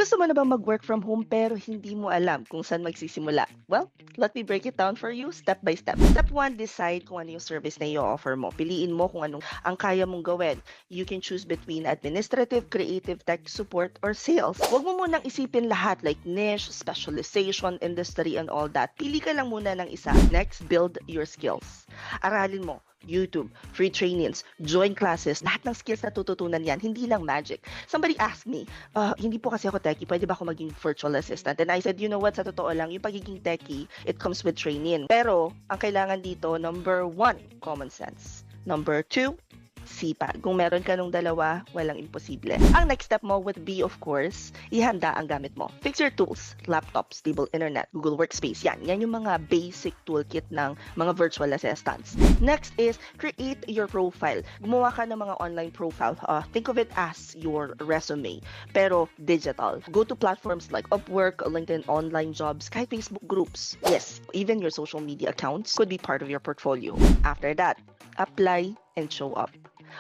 Gusto mo na bang mag-work from home pero hindi mo alam kung saan magsisimula? Well, let me break it down for you step by step. Step 1, decide kung ano yung service na i-offer mo. Piliin mo kung anong ang kaya mong gawin. You can choose between administrative, creative, tech support, or sales. Huwag mo munang isipin lahat like niche, specialization, industry, and all that. Pili ka lang muna ng isa. Next, build your skills. Aralin mo. YouTube, free trainings, join classes, lahat ng skills na tututunan yan, hindi lang magic. Somebody asked me, hindi po kasi ako techie, pwede ba ako maging virtual assistant? And I said, you know what, sa totoo lang, yung pagiging techie, it comes with training. Pero, ang kailangan dito, number 1, common sense. Number 2, sipag. Kung meron ka nung dalawa, walang imposible. Ang next step mo would be, of course, ihanda ang gamit mo. Fix your tools, laptop, stable internet, Google Workspace. Yan yung mga basic toolkit ng mga virtual assistants. Next is, create your profile. Gumawa ka ng mga online profile. Think of it as your resume, pero digital. Go to platforms like Upwork, LinkedIn, online jobs, kahit Facebook groups. Yes, even your social media accounts could be part of your portfolio. After that, apply and show up.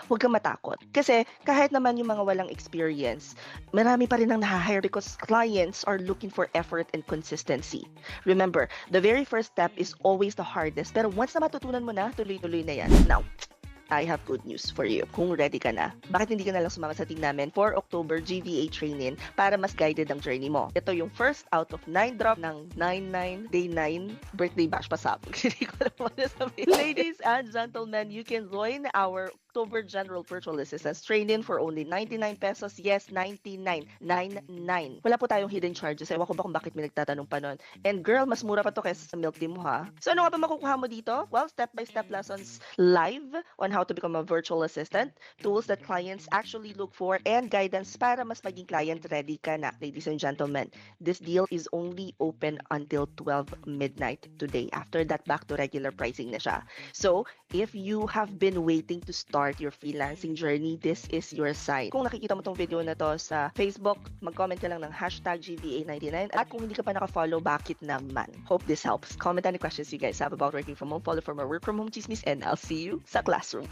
Huwag kang matakot. Kasi kahit naman yung mga walang experience, marami pa rin ang naha-hire because clients are looking for effort and consistency. Remember, the very first step is always the hardest. Pero once na matutunan mo na, tuloy-tuloy na yan. Now, I have good news for you. Kung ready ka na, bakit hindi ka na lang sumama sa team namin for October GVA training para mas guided ang journey mo? Ito yung first out of 9 drop ng 99 day 9 birthday bash pasabog. Hindi ko alam ano sabihin. Ladies and gentlemen, you can join our October General Virtual Assistance Training for only 99 pesos. Yes, 99. 99. Wala po tayong hidden charges. Ewan ko ba kung bakit may nagtatanong pa nun. And girl, mas mura pa to kaysa sa milk tea mo ha. So ano nga ba makukuha mo dito? Well, step-by-step lessons live on how to become a virtual assistant, tools that clients actually look for, and guidance para mas maging client ready ka na. Ladies and gentlemen, this deal is only open until 12 midnight today. After that, back to regular pricing na siya. So, if you have been waiting to start your freelancing journey, this is your sign. Kung nakikita mo tong video na to sa Facebook, mag-comment ka lang ng hashtag GVA99. At kung hindi ka pa naka-follow, bakit naman? Hope this helps. Comment any questions you guys have about working from home, follow for more work from home chismis, and I'll see you sa classroom.